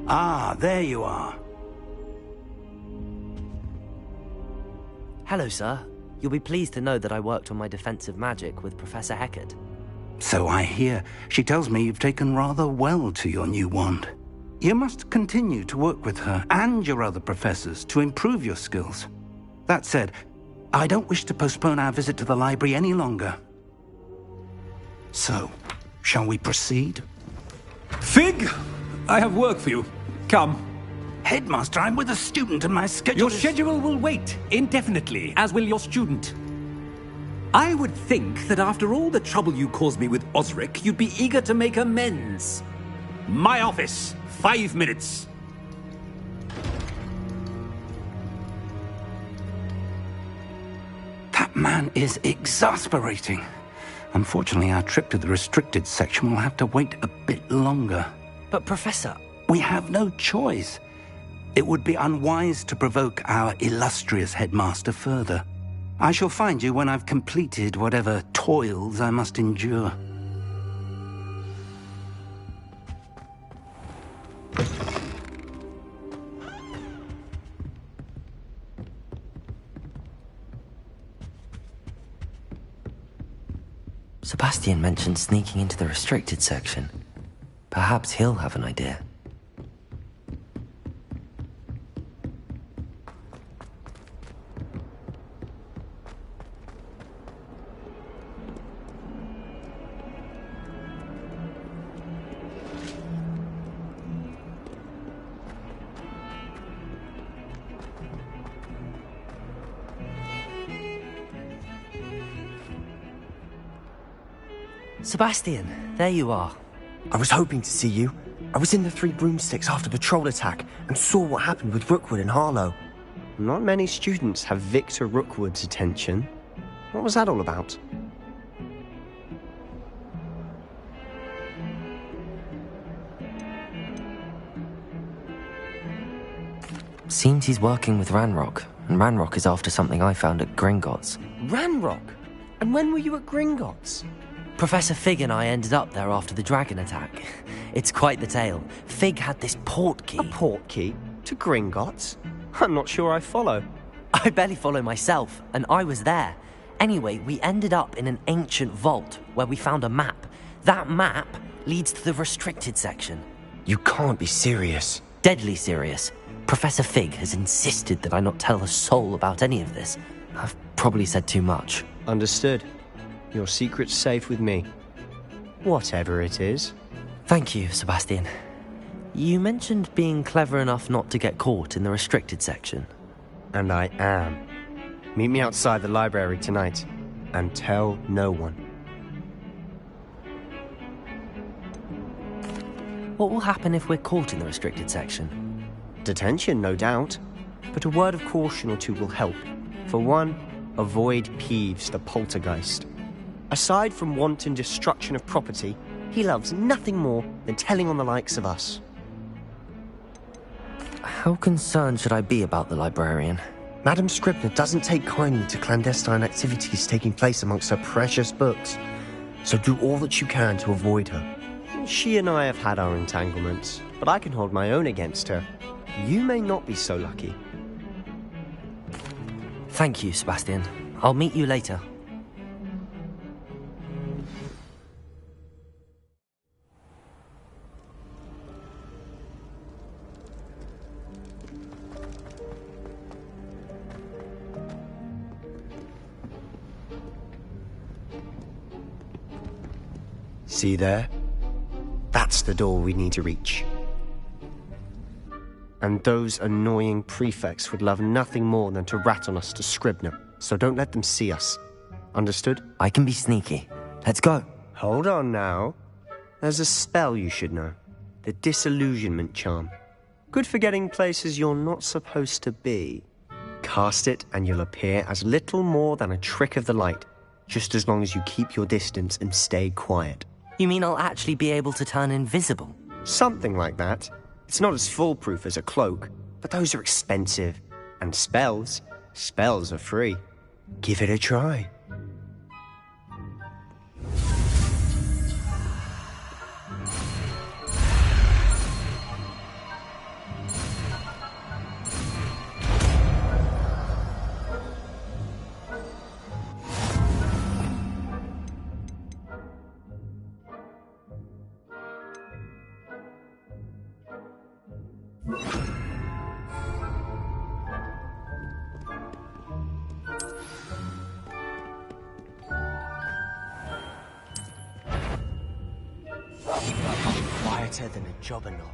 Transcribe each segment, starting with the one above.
Ah, there you are. Hello, sir. You'll be pleased to know that I worked on my defensive magic with Professor Hecat. So I hear. She tells me you've taken rather well to your new wand. You must continue to work with her and your other professors to improve your skills. That said, I don't wish to postpone our visit to the library any longer. So, shall we proceed? Fig! I have work for you. Come. Headmaster, I'm with a student and my schedule Your schedule will wait indefinitely, as will your student. I would think that after all the trouble you caused me with Osric, you'd be eager to make amends. My office, 5 minutes. That man is exasperating. Unfortunately, our trip to the restricted section will have to wait a bit longer. But, Professor... We have no choice. It would be unwise to provoke our illustrious headmaster further. I shall find you when I've completed whatever toils I must endure. Sebastian mentioned sneaking into the restricted section. Perhaps he'll have an idea. Sebastian, there you are. I was hoping to see you. I was in the Three Broomsticks after the troll attack and saw what happened with Rookwood and Harlow. Not many students have Victor Rookwood's attention. What was that all about? Seems he's working with Ranrock, and Ranrock is after something I found at Gringotts. Ranrock? And when were you at Gringotts? Professor Fig and I ended up there after the dragon attack. It's quite the tale. Fig had this portkey. A portkey? To Gringotts? I'm not sure I follow. I barely follow myself, and I was there. Anyway, we ended up in an ancient vault where we found a map. That map leads to the restricted section. You can't be serious. Deadly serious. Professor Fig has insisted that I not tell a soul about any of this. I've probably said too much. Understood. Your secret's safe with me. Whatever it is. Thank you, Sebastian. You mentioned being clever enough not to get caught in the restricted section. And I am. Meet me outside the library tonight, and tell no one. What will happen if we're caught in the restricted section? Detention, no doubt. But a word of caution or two will help. For one, avoid Peeves, the poltergeist. Aside from wanton destruction of property, he loves nothing more than telling on the likes of us. How concerned should I be about the librarian? Madame Scribner doesn't take kindly to clandestine activities taking place amongst her precious books, so do all that you can to avoid her. She and I have had our entanglements, but I can hold my own against her. You may not be so lucky. Thank you, Sebastian. I'll meet you later. See there? That's the door we need to reach. And those annoying prefects would love nothing more than to rat on us to Scribner, so don't let them see us. Understood? I can be sneaky. Let's go. Hold on now. There's a spell you should know. The Disillusionment Charm. Good for getting places you're not supposed to be. Cast it and you'll appear as little more than a trick of the light, just as long as you keep your distance and stay quiet. You mean I'll actually be able to turn invisible? Something like that. It's not as foolproof as a cloak, but those are expensive. And spells are free. Give it a try. Quieter than a jobberknoll.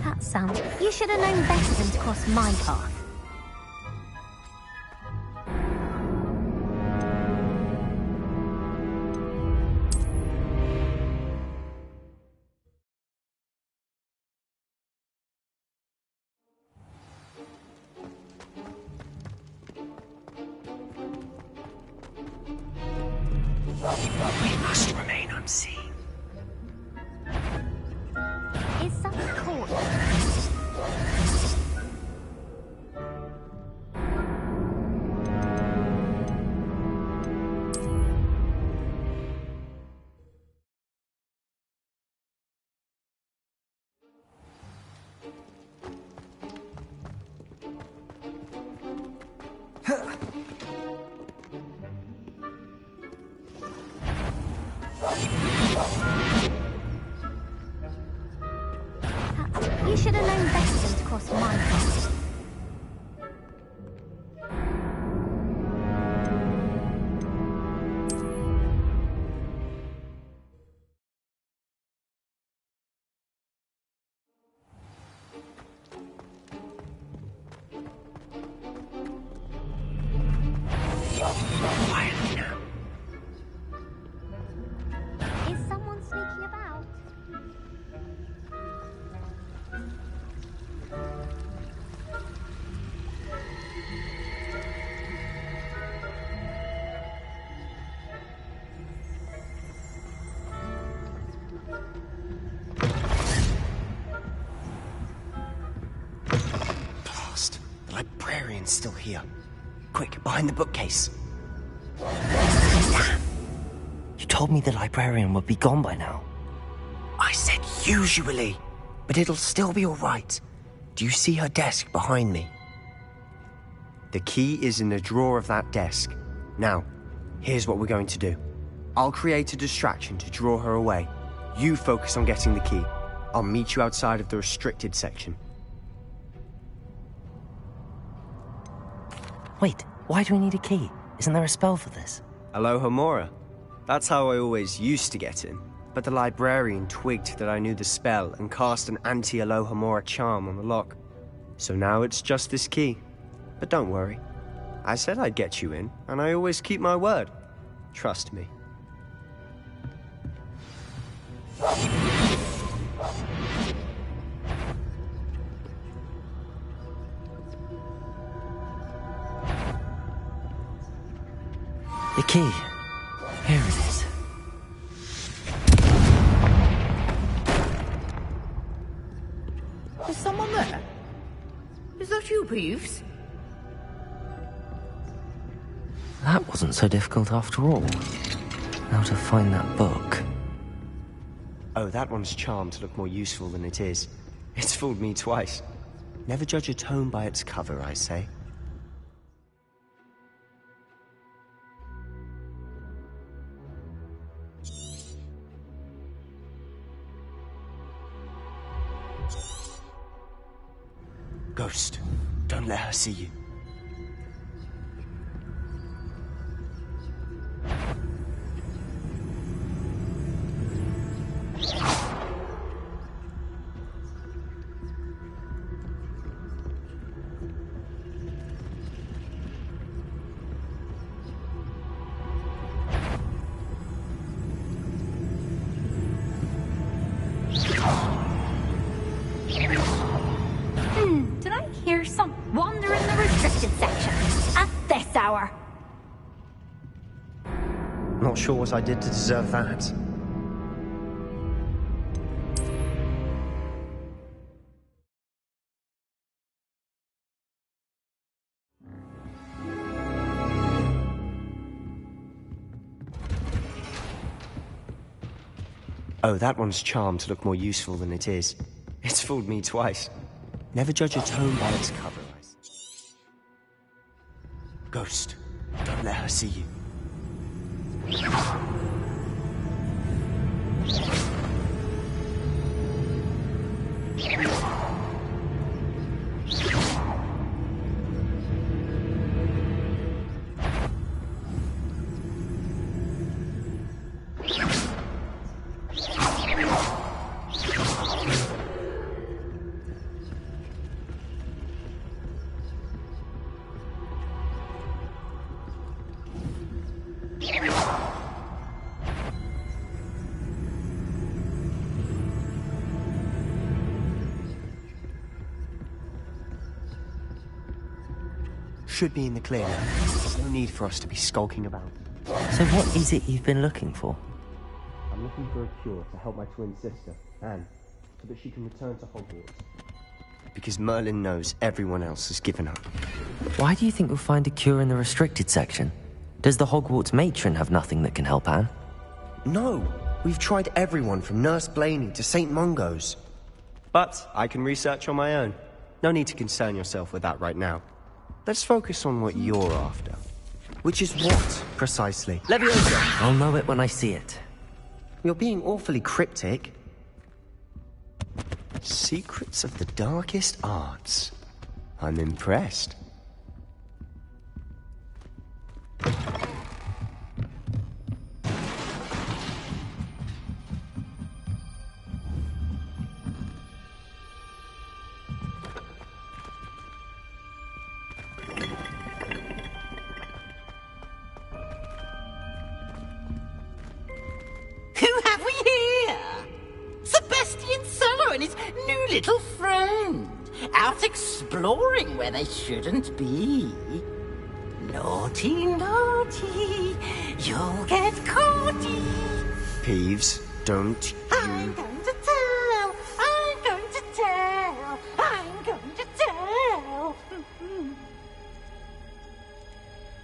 That sounds... You should have known better than to cross my path. We must remain unseen. Is someone caught? You should have known better than to cross my path. Quietly now. Is someone sneaking about? Blast. The librarian's still here. Quick, behind the bookcase. You told me the librarian would be gone by now. I said usually, but it'll still be all right. Do you see her desk behind me? The key is in the drawer of that desk. Now, here's what we're going to do. I'll create a distraction to draw her away. You focus on getting the key. I'll meet you outside of the restricted section. Wait, why do we need a key? Isn't there a spell for this? Alohomora. That's how I always used to get in. But the librarian twigged that I knew the spell and cast an anti-Alohomora charm on the lock. So now it's just this key. But don't worry. I said I'd get you in, and I always keep my word. Trust me. The key. Here it is. Is someone there? Is that you, Peeves? That wasn't so difficult after all. Now to find that book. Oh, that one's charmed to look more useful than it is. It's fooled me twice. Never judge a tome by its cover, I say. Ghost, don't let her see you. Did I hear some wander in the restricted section at this hour? Not sure what I did to deserve that. Oh, that one's charmed to look more useful than it is. It's fooled me twice. Never judge a tome by its cover. Ghost, don't let her see you. Should be in the clear now. There's no need for us to be skulking about. So what is it you've been looking for? I'm looking for a cure to help my twin sister, Anne, so that she can return to Hogwarts. Because Merlin knows everyone else has given up. Why do you think we'll find a cure in the restricted section? Does the Hogwarts matron have nothing that can help Anne? No! We've tried everyone from Nurse Blaney to St. Mungo's. But I can research on my own. No need to concern yourself with that right now. Let's focus on what you're after. Which is what, precisely? Leviosa! I'll know it when I see it. You're being awfully cryptic. Secrets of the darkest arts. I'm impressed. Little friend, out exploring where they shouldn't be. Naughty, naughty, you'll get caughty. Peeves, don't I'm going to tell, I'm going to tell, I'm going to tell.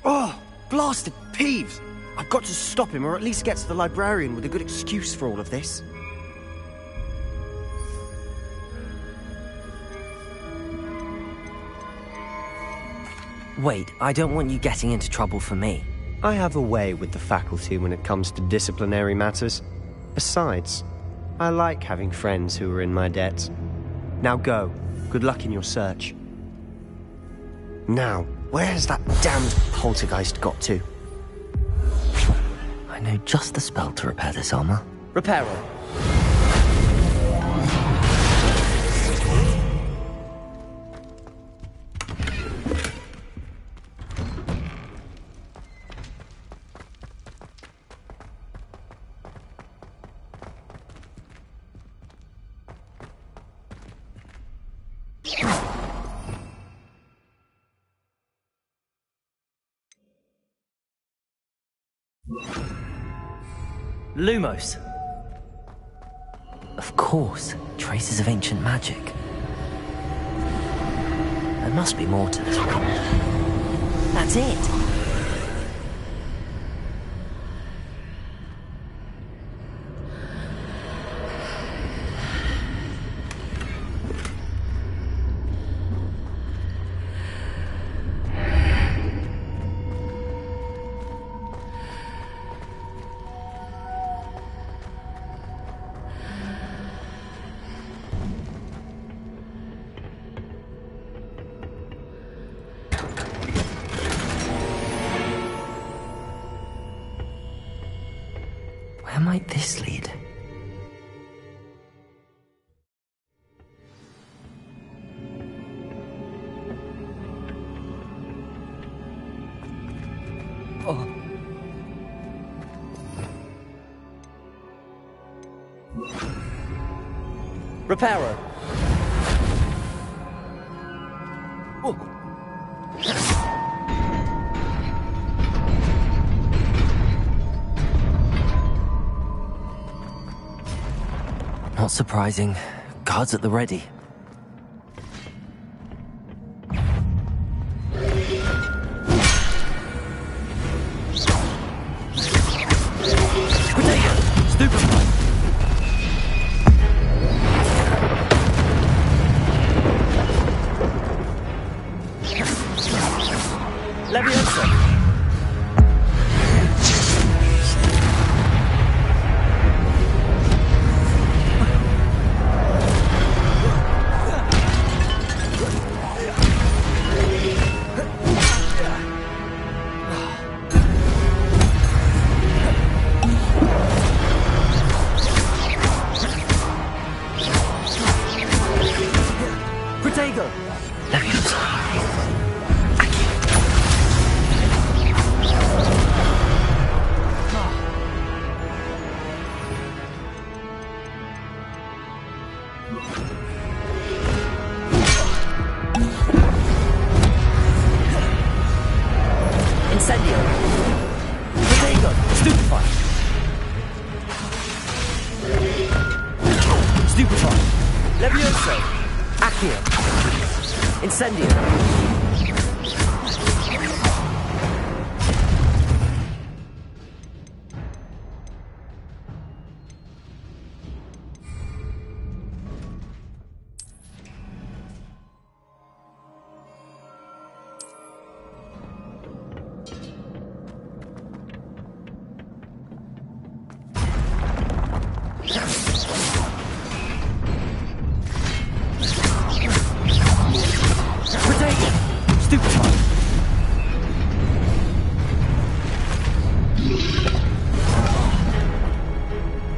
Oh, blasted Peeves! I've got to stop him, or at least get to the librarian with a good excuse for all of this. Wait, I don't want you getting into trouble for me. I have a way with the faculty when it comes to disciplinary matters. Besides, I like having friends who are in my debt. Now go. Good luck in your search. Now, where has that damned poltergeist got to? I know just the spell to repair this armor. Reparo. Lumos. Of course, traces of ancient magic. There must be more to this. That's it. might this lead? Oh. Reparo. Oh. Not surprising. Guards at the ready.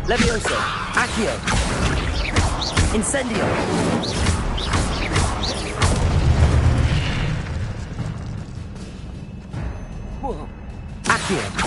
Levioso, Accio, Incendio. Accio.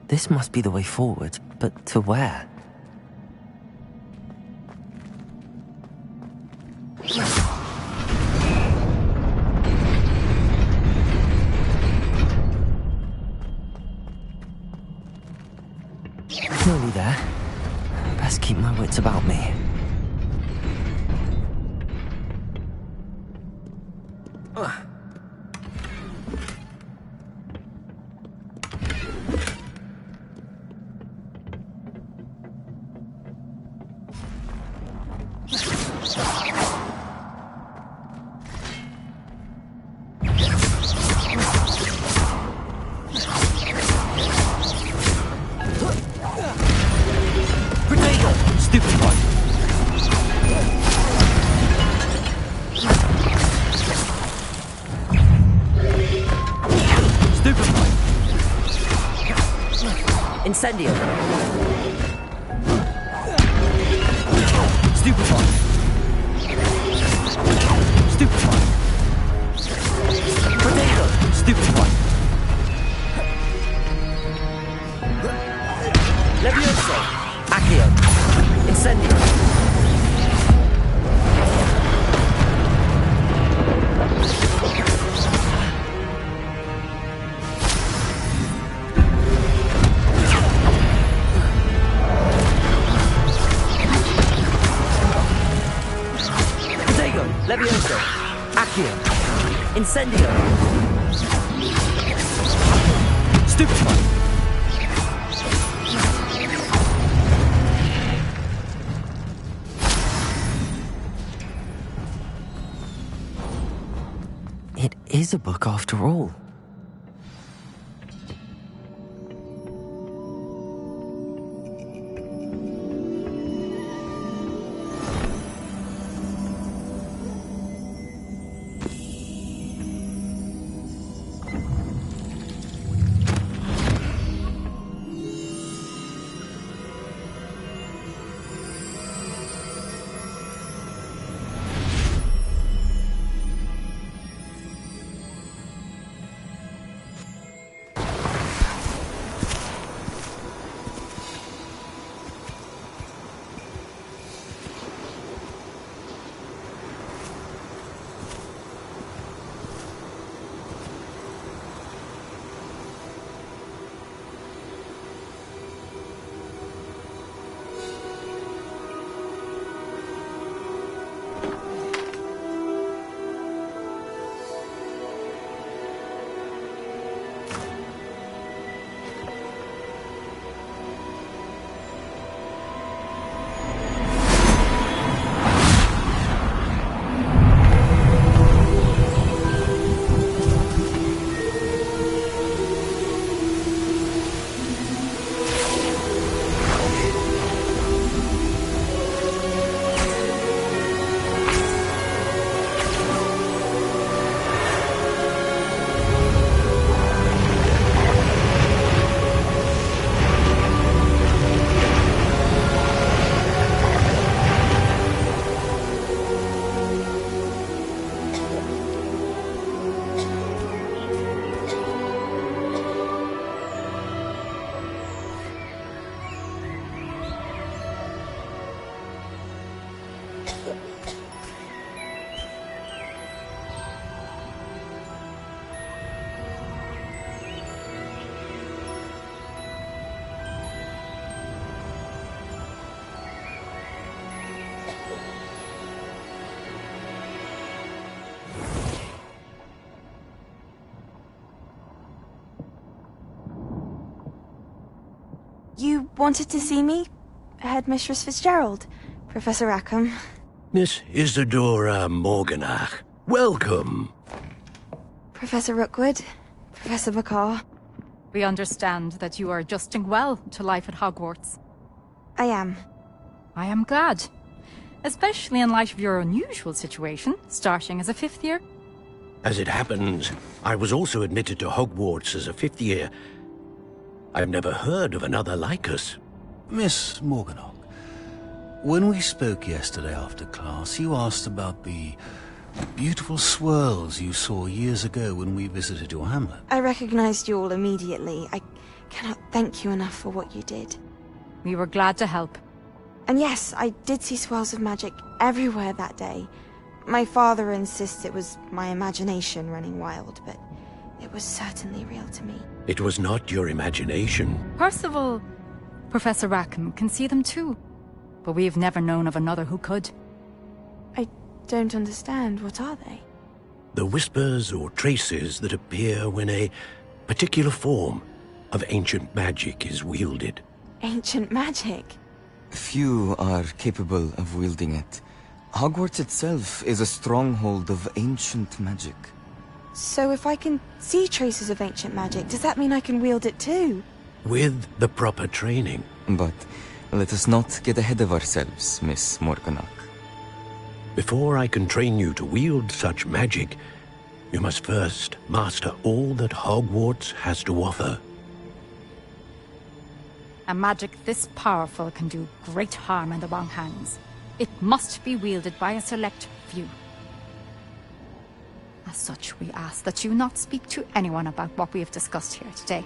This must be the way forward, but to where? Nearly there. Best keep my wits about me. Incendio. Stupefy. Stupefy. Stupid one. Levioso. Accio. Incendio. Levioso. Accio. Incendio. Stupefy. It is a book after all. You wanted to see me? Headmistress Fitzgerald? Professor Rackham? Miss Isadora Morganach, welcome. Professor Rookwood? Professor McCaw? We understand that you are adjusting well to life at Hogwarts. I am. I am glad. Especially in light of your unusual situation, starting as a 5th year. As it happens, I was also admitted to Hogwarts as a 5th year. I've never heard of another like us. Miss Morganach, when we spoke yesterday after class, you asked about the beautiful swirls you saw years ago when we visited your hamlet. I recognized you all immediately. I cannot thank you enough for what you did. We were glad to help. And yes, I did see swirls of magic everywhere that day. My father insists it was my imagination running wild, but it was certainly real to me. It was not your imagination. Percival, Professor Rackham can see them too. But we have never known of another who could. I don't understand. What are they? The whispers or traces that appear when a particular form of ancient magic is wielded. Ancient magic? Few are capable of wielding it. Hogwarts itself is a stronghold of ancient magic. So if I can see traces of ancient magic, does that mean I can wield it too? With the proper training. But let us not get ahead of ourselves, Miss Morganach. Before I can train you to wield such magic, you must first master all that Hogwarts has to offer. A magic this powerful can do great harm in the wrong hands. It must be wielded by a select few. As such, we ask that you not speak to anyone about what we have discussed here today.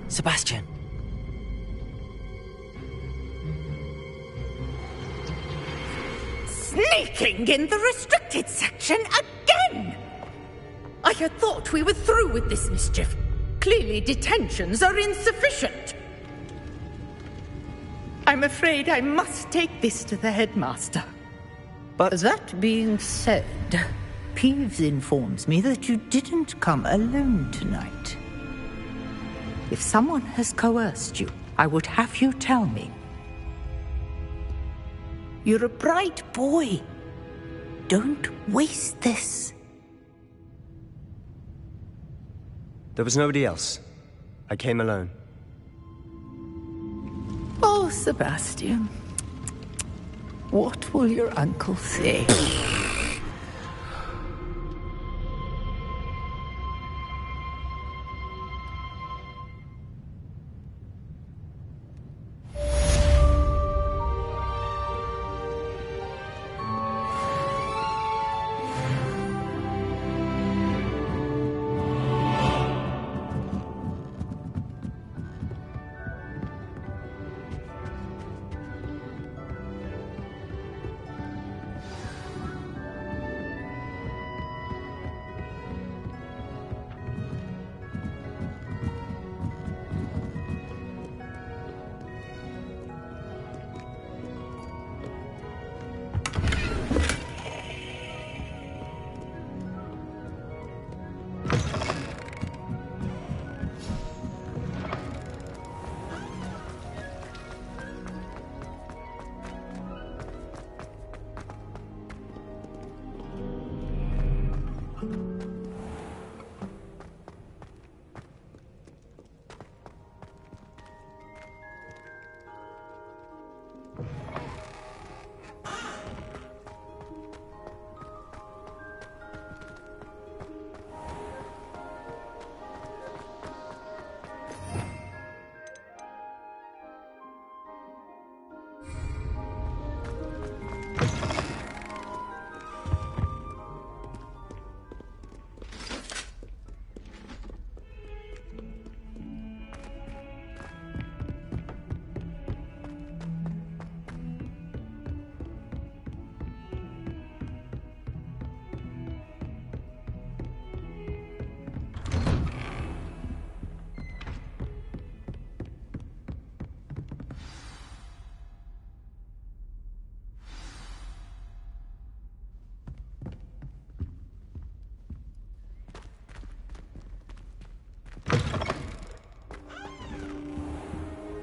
Sebastian. Sneaking in the restricted section again! I had thought we were through with this mischief. Clearly detentions are insufficient. I'm afraid I must take this to the headmaster. But that being said, Peeves informs me that you didn't come alone tonight. If someone has coerced you, I would have you tell me. You're a bright boy. Don't waste this. There was nobody else. I came alone. Oh, Sebastian. What will your uncle say?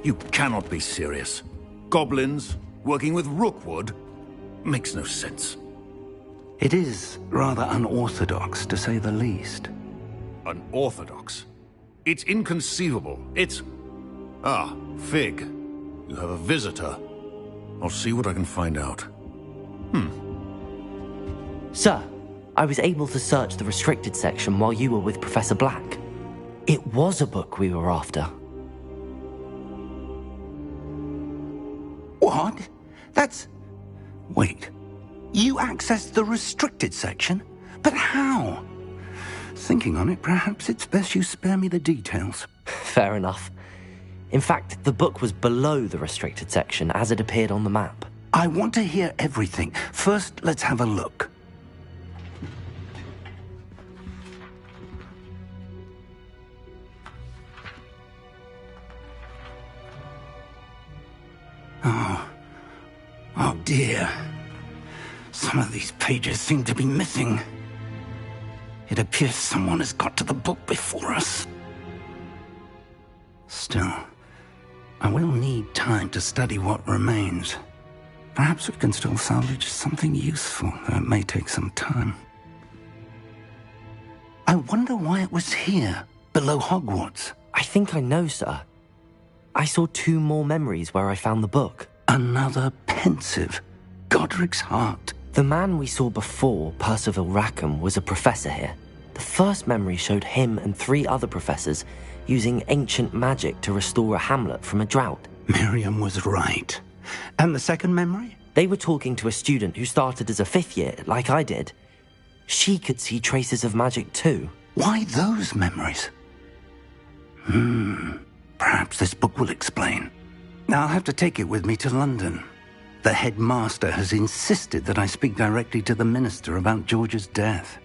You cannot be serious. Goblins working with Rookwood makes no sense. It is rather unorthodox, to say the least. Unorthodox? It's inconceivable. It's... Ah, Fig. You have a visitor. I'll see what I can find out. Sir, I was able to search the restricted section while you were with Professor Black. It was a book we were after. What? That's... Wait. You accessed the restricted section? But how? Thinking on it, perhaps it's best you spare me the details. Fair enough. In fact, the book was below the restricted section as it appeared on the map. I want to hear everything. First, let's have a look. Oh dear. Some of these pages seem to be missing. It appears someone has got to the book before us. Still, I will need time to study what remains. Perhaps we can still salvage something useful, though it may take some time. I wonder why it was here, below Hogwarts. I think I know, sir. I saw 2 more memories where I found the book. Another pensive. Godric's heart. The man we saw before, Percival Rackham, was a professor here. The first memory showed him and 3 other professors using ancient magic to restore a hamlet from a drought. Miriam was right. And the second memory? They were talking to a student who started as a 5th year, like I did. She could see traces of magic too. Why those memories? Perhaps this book will explain. I'll have to take it with me to London. The headmaster has insisted that I speak directly to the minister about George's death.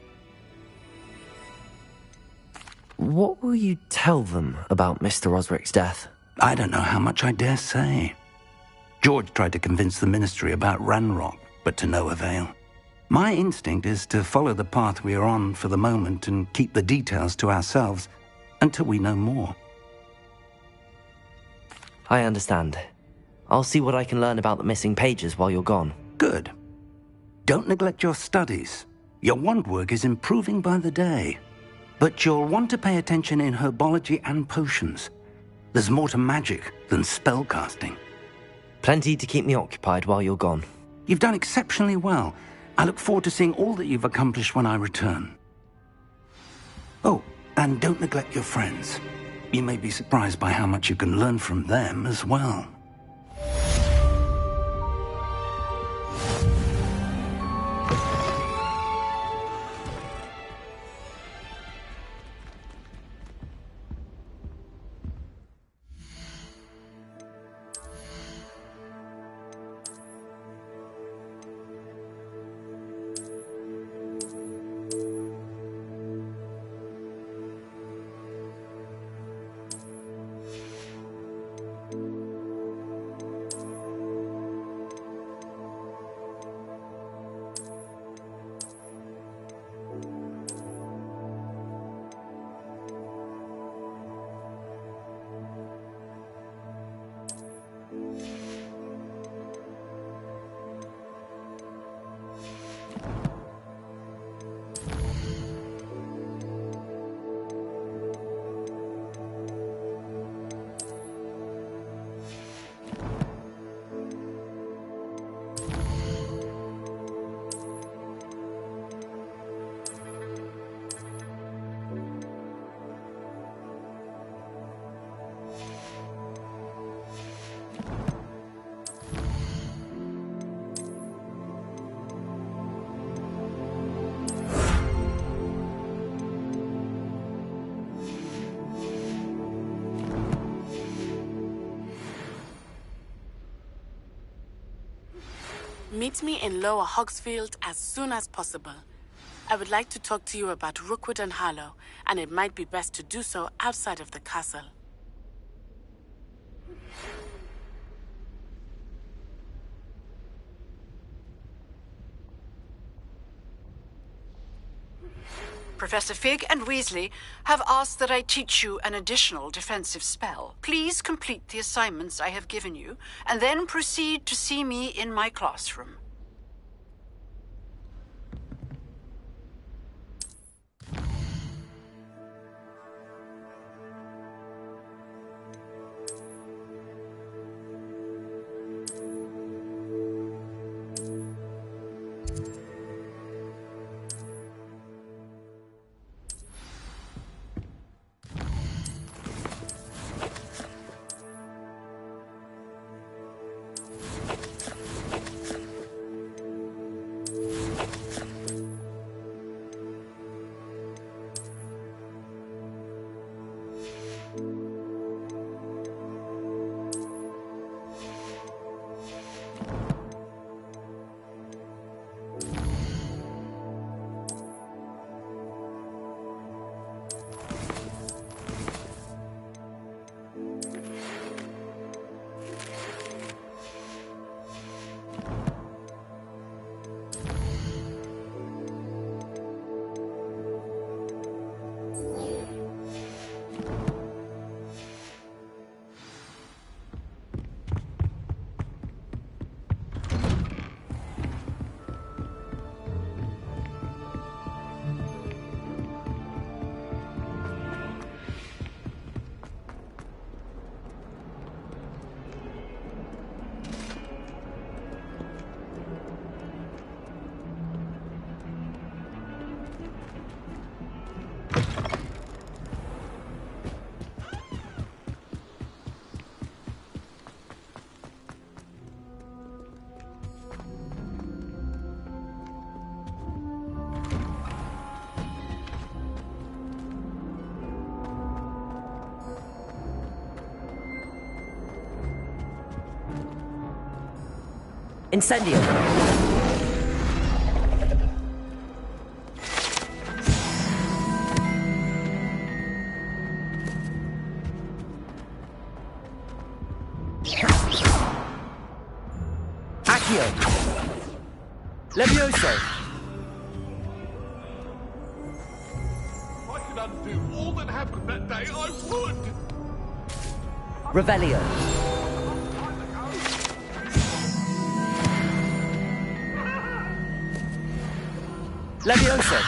What will you tell them about Mr. Osric's death? I don't know how much I dare say. George tried to convince the ministry about Ranrock, but to no avail. My instinct is to follow the path we are on for the moment and keep the details to ourselves until we know more. I understand. I'll see what I can learn about the missing pages while you're gone. Good. Don't neglect your studies. Your wand work is improving by the day. But you'll want to pay attention in herbology and potions. There's more to magic than spellcasting. Plenty to keep me occupied while you're gone. You've done exceptionally well. I look forward to seeing all that you've accomplished when I return. Oh, and don't neglect your friends. You may be surprised by how much you can learn from them as well. Meet me in Lower Hogsfield as soon as possible. I would like to talk to you about Rookwood and Harlow, and it might be best to do so outside of the castle. Professor Fig and Weasley have asked that I teach you an additional defensive spell. Please complete the assignments I have given you, and then proceed to see me in my classroom. Incendio. Accio. Levioso. If I could undo all that happened that day, I would! Revelio. Levioso.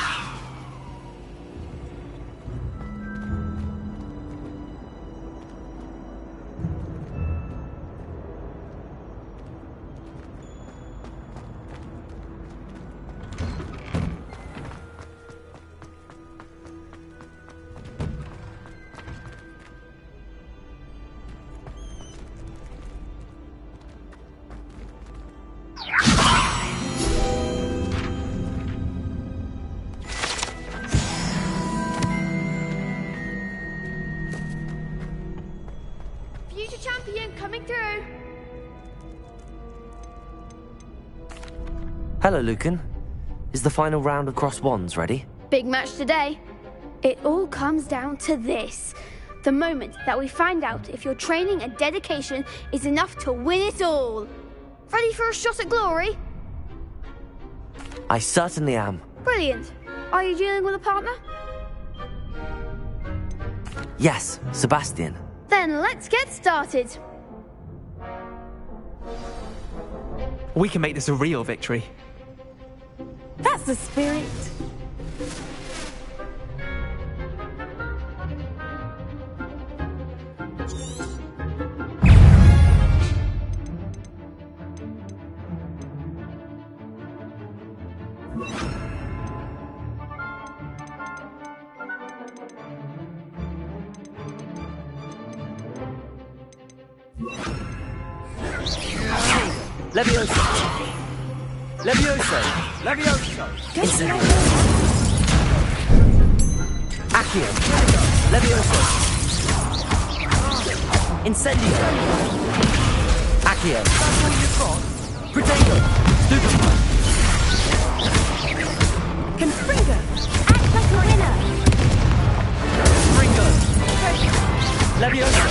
Future champion coming through. Hello, Lucan. Is the final round of Cross Wands ready? Big match today. It all comes down to this. The moment that we find out if your training and dedication is enough to win it all. Ready for a shot at glory? I certainly am. Brilliant. Are you dealing with a partner? Yes, Sebastian. Then let's get started. We can make this a real victory. That's the spirit. Levioso. Levioso. Levioso. Incendio. Accio. Levioso. Incendio. Accio. That's all you've got? Protego. Stupefy. Confringo. Act like a winner. Ringo. Levioso.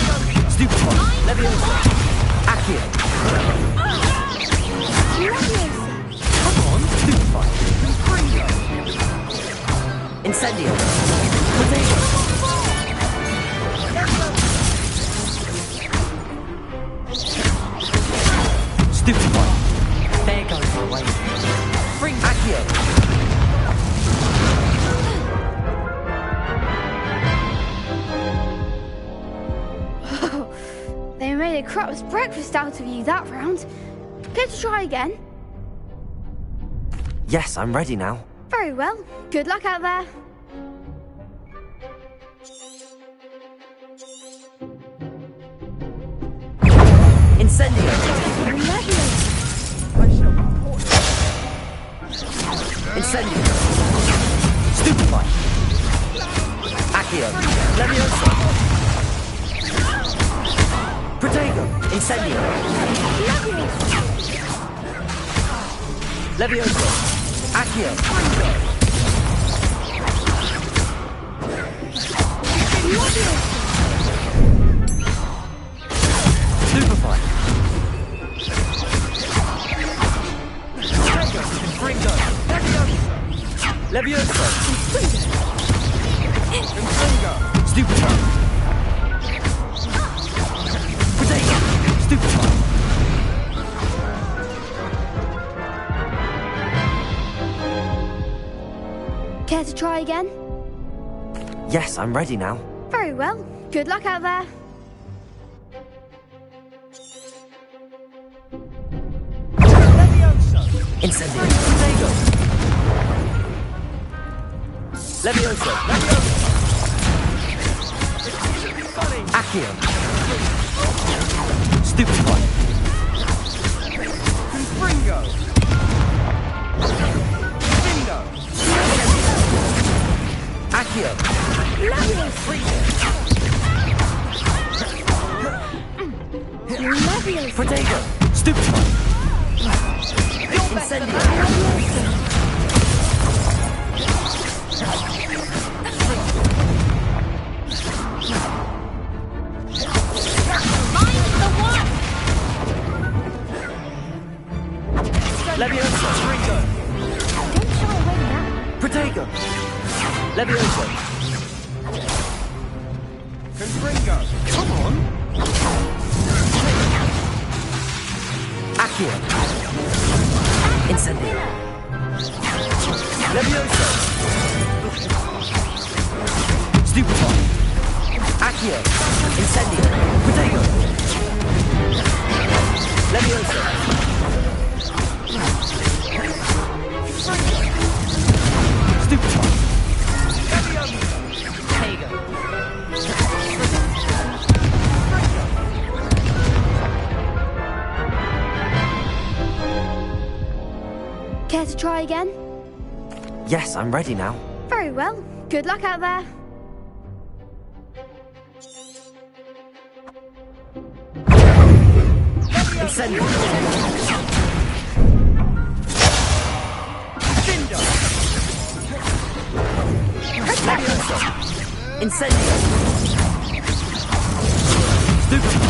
Stupefy. Levioso. Accio. Come on, Stupefy. Confringo. Incendio. Protego. Stupefy. There goes my way. Bring Accio. They made a crap's breakfast out of you that round. Care to try again? Yes, I'm ready now. Very well. Good luck out there. Incendio. Incendio. Stupefy. Accio. Levioso. Protego. Incendio. Levioso. Accio. Stupefy. Confringo. Levioso. Confringo. Stupefy. Protego. Stupefy. Care to try again? Yes, I'm ready now. Very well. Good luck out there. Incendio. Protego. Levioso. Accio. Stupefy. Confringo. Confringo. Accio. Protego. Stupefy. Leviosa! Ringo! Don't show away now. Protego! Leviosa! Confringo! Come on! Accio! Incendio! Leviosa! Stupefy! Accio! Incendio! Protego! Leviosa! Stupefy! Care to try again? Yes, I'm ready now. Very well. Good luck out there. Incendio! Cinder! Leviosa! Incendio! Stupefy!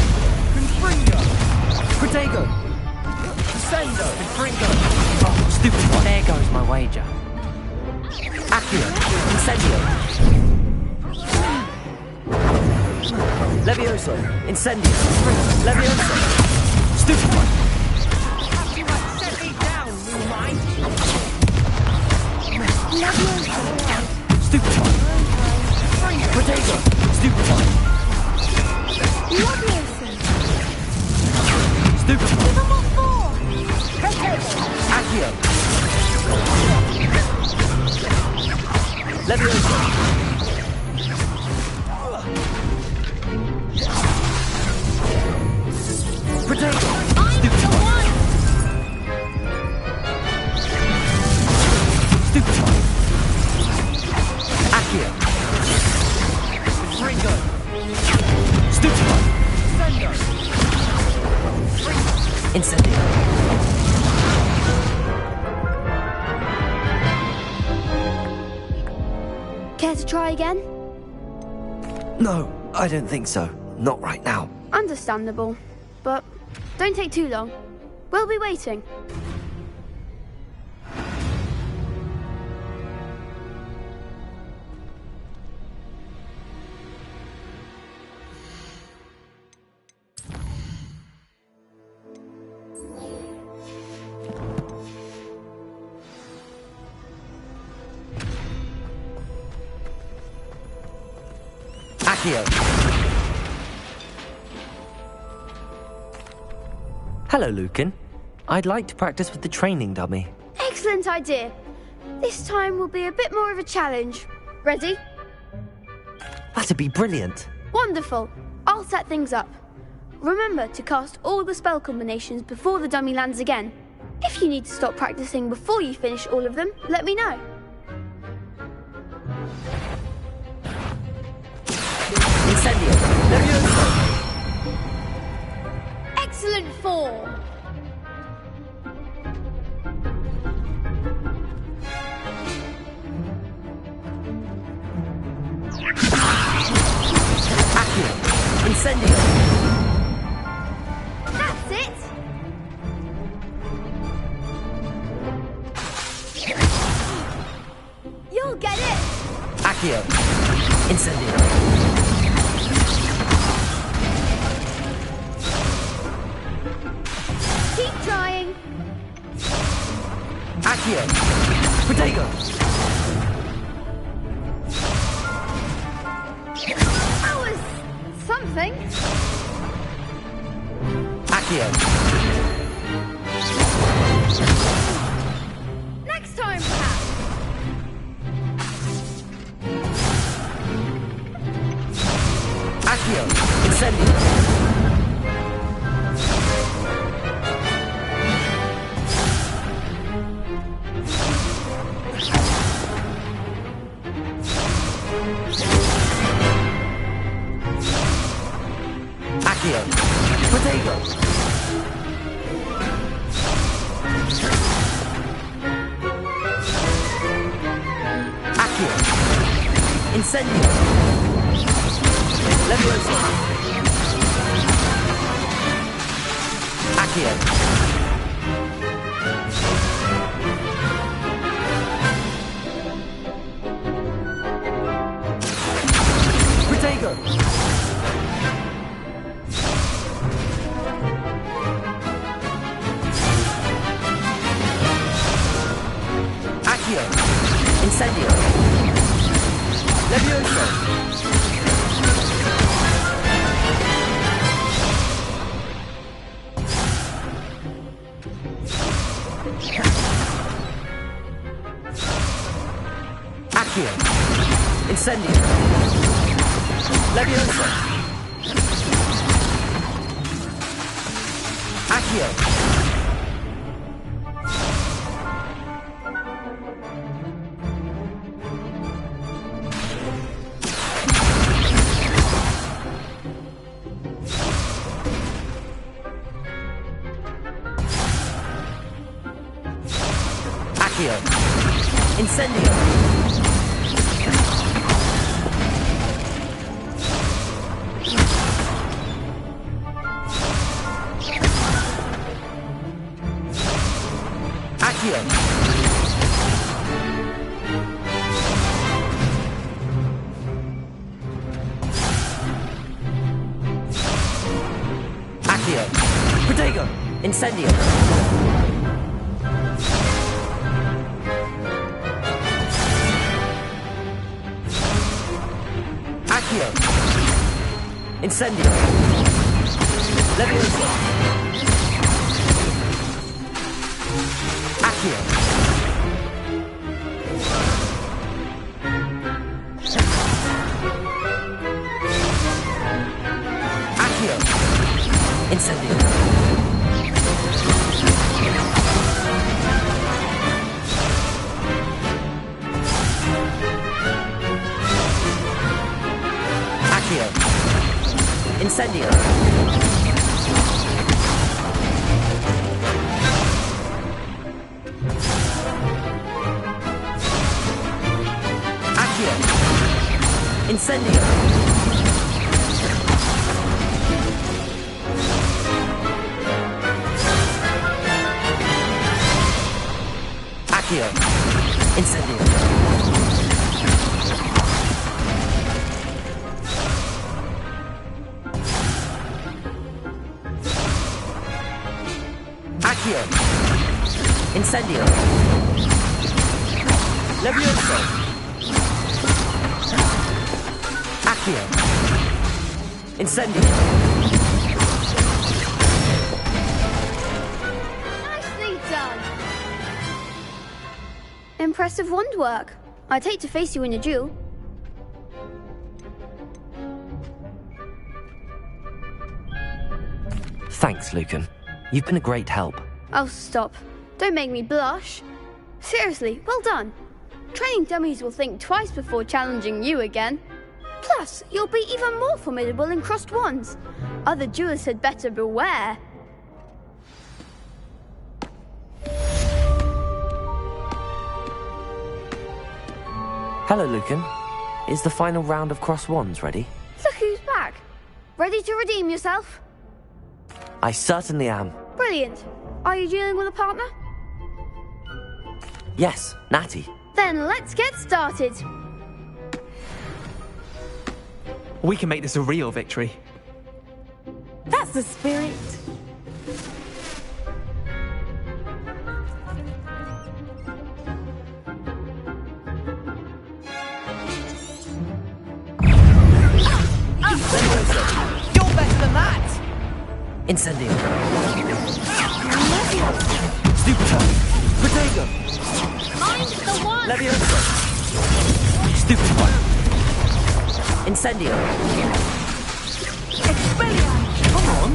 Confringo! Protego! Descendo! Confringo! Oh, stupefy! There goes my wager. Accio! Incendio! Levioso! Incendio! Levioso! Stupefy! You might set me down, Moonlight! Stupefy! Protego! Stupefy! Stupefy! Accio! Levioso! Protego! Stupefy! Stupefy! Accio! Ringo! Stupefy! Sendo! Incendio! Care to try again? No, I don't think so. Not right now. Understandable. But don't take too long. We'll be waiting. Accio! Hello, Lucan. I'd like to practice with the training dummy. Excellent idea. This time will be a bit more of a challenge. Ready? That'd be brilliant. Wonderful. I'll set things up. Remember to cast all the spell combinations before the dummy lands again. If you need to stop practicing before you finish all of them, let me know. Incendio! Levioso! Excellent form! Accio! Incendio! That's it! You'll get it! Accio! Incendio! Keep trying! Accio! Protego! That was something. Accio! Next time, perhaps. Accio! Incendio! Accio! Protego! Incendio. Levioso. Accio. Protego. Accio. Incendio. Levioso. Accio. Incendio. Levioso. Accio. Accio. Incendio. Accio. Accio. Protego. Incendio. Accio. Incendio. Levioso. Accio. Accio. Incendio. Accio. Incendio. Accio. Incendio. Accio. Incendio. Accio. Incendio. Levioso. Accio. Incendio. Nicely done. Impressive wand work. I'd hate to face you in a duel. Thanks, Lucan. You've been a great help. Oh, stop. Don't make me blush. Seriously, well done. Training dummies will think twice before challenging you again. Plus, you'll be even more formidable in crossed wands. Other duelists had better beware. Hello, Lucan. Is the final round of cross wands ready? Look who's back. Ready to redeem yourself? I certainly am. Brilliant. Are you dealing with a partner? Yes, Natty. Then let's get started. We can make this a real victory. That's the spirit. You're better than that! Incendio. Stupid. Protego. Mind the one! Levioso. Stupid one. Incendio. Expelliarmus! Come on.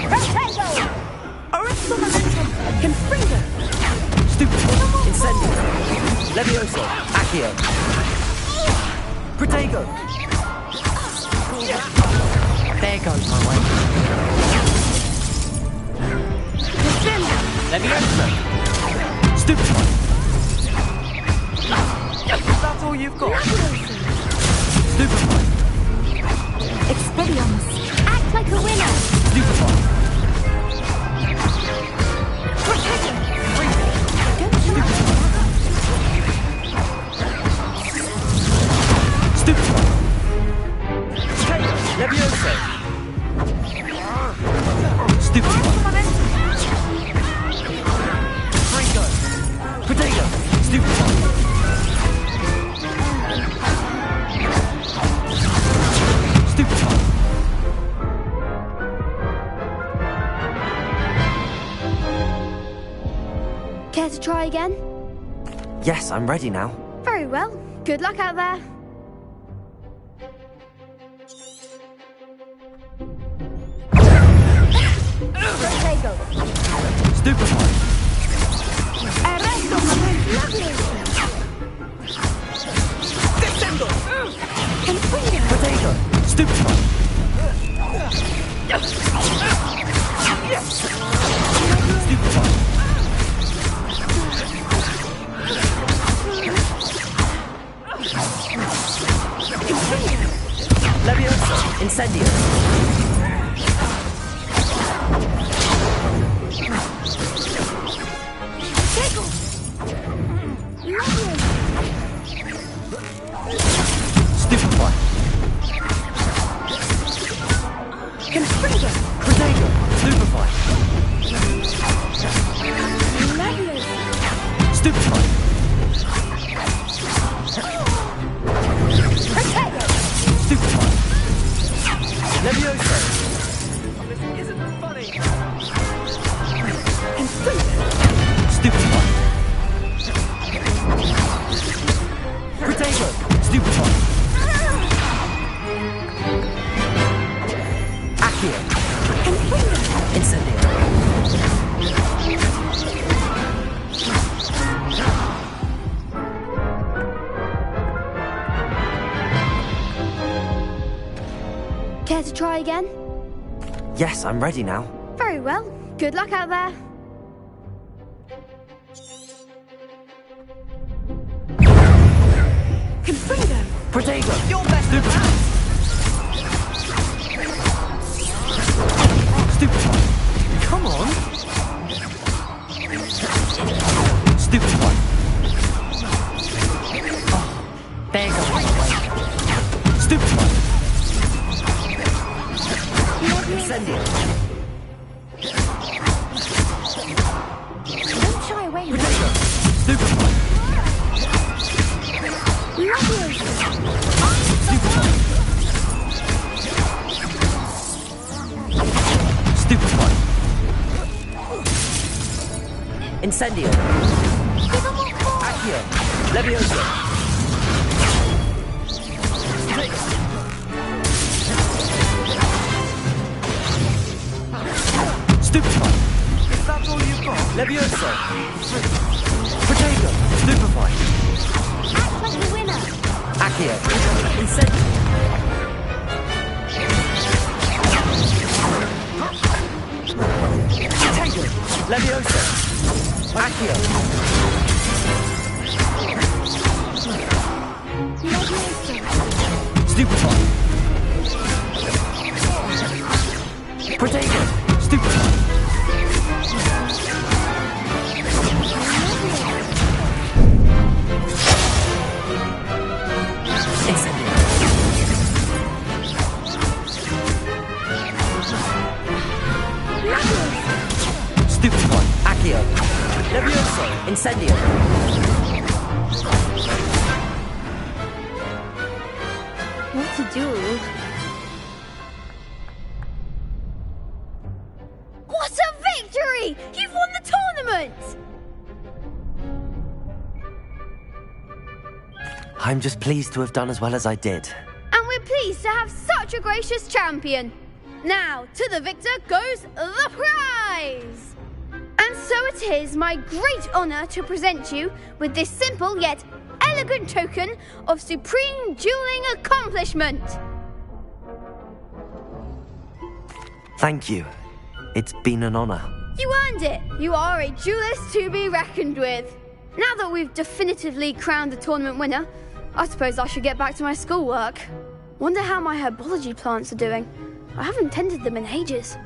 Protego! Arresto momentum! Confringo! Stupid one. Incendio. Levioso. Accio. Protego. There goes my way. Levioso. Stupid one. That's all you've got. Care to try again? Yes, I'm ready now. Very well. Good luck out there. Protego. Stupefy. Arresto. Lovely. Descendo. Protego. Stupefy. Stupefy. Levioso. Incendio. Stupefy. Confringo. Protego. Stupefy. Lovely. Stupefy. Protego. Stupefy. Levioso. This isn't funny. Confringo. Stupefy. Protego. Stupefy. Accio. Confringo. Incendio. Care to try again? Yes, I'm ready now. Very well. Good luck out there. Confringo. Protego. Your best Stupefy. Stupefy. Come on. Stupefy. There you go. Stupefy. Incendio. Don't shy away. Protego. Stupefy. Lovely. Stupefy. Incendio. Accio. Levioso. Stupefy. Is that all you've got? Levioso. Protego. Stupefy. Act like the winner. Accio. Incendio. Protego. Levioso. Accio. Stupefy. Protego. Stupefy. Incendio. Stupefy. Accio. Levioso. Incendio. What to do? What a victory! You've won the tournament! I'm just pleased to have done as well as I did. And we're pleased to have such a gracious champion. Now, to the victor goes the prize! And so it is my great honour to present you with this simple yet elegant token of supreme dueling accomplishment. Thank you. It's been an honor. You earned it. You are a duelist to be reckoned with. Now that we've definitively crowned the tournament winner, I suppose I should get back to my schoolwork. Wonder how my herbology plants are doing. I haven't tended them in ages.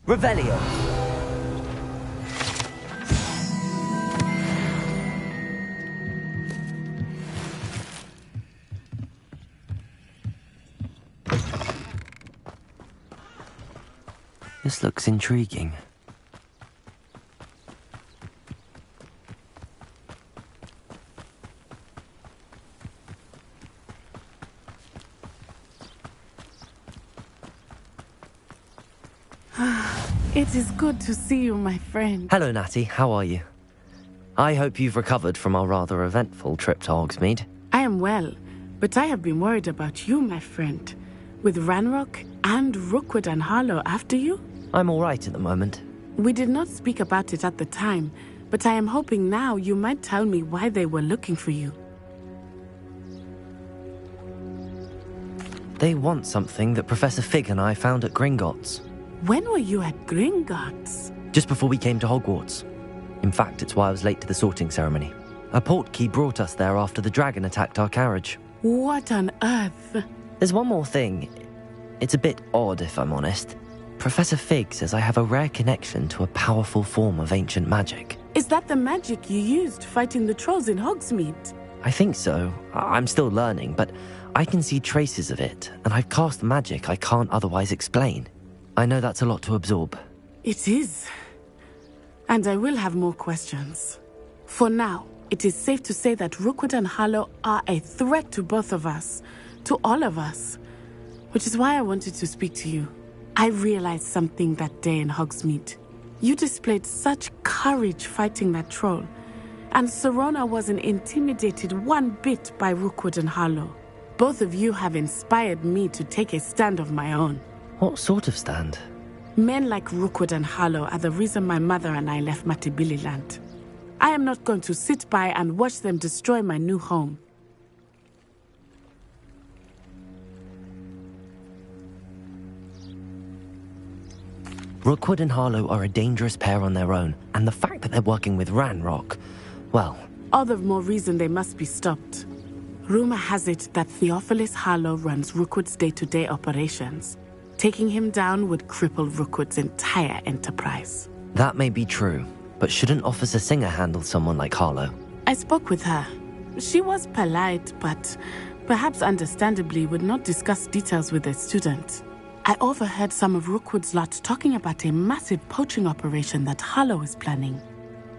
Revelio. This looks intriguing. It is good to see you, my friend. Hello, Natty. How are you? I hope you've recovered from our rather eventful trip to Hogsmeade. I am well, but I have been worried about you, my friend. With Ranrock and Rookwood and Harlow after you? I'm all right at the moment. We did not speak about it at the time, but I am hoping now you might tell me why they were looking for you. They want something that Professor Fig and I found at Gringotts. When were you at Gringotts? Just before we came to Hogwarts. In fact, it's why I was late to the sorting ceremony. A portkey brought us there after the dragon attacked our carriage. What on earth? There's one more thing. It's a bit odd, if I'm honest. Professor Fig says I have a rare connection to a powerful form of ancient magic. Is that the magic you used fighting the trolls in Hogsmeade? I think so. I'm still learning, but I can see traces of it, and I've cast magic I can't otherwise explain. I know that's a lot to absorb. It is. And I will have more questions. For now, it is safe to say that Rookwood and Harlow are a threat to both of us, to all of us, which is why I wanted to speak to you. I realized something that day in Hogsmeade. You displayed such courage fighting that troll, and Sirona wasn't intimidated one bit by Rookwood and Harlow. Both of you have inspired me to take a stand of my own. What sort of stand? Men like Rookwood and Harlow are the reason my mother and I left Matabili Land. I am not going to sit by and watch them destroy my new home. Rookwood and Harlow are a dangerous pair on their own, and the fact that they're working with Ranrock, well... All the more reason they must be stopped. Rumor has it that Theophilus Harlow runs Rookwood's day-to-day operations. Taking him down would cripple Rookwood's entire enterprise. That may be true, but shouldn't Officer Singer handle someone like Harlow? I spoke with her. She was polite, but perhaps understandably would not discuss details with a student. I overheard some of Rookwood's lot talking about a massive poaching operation that Harlow is planning.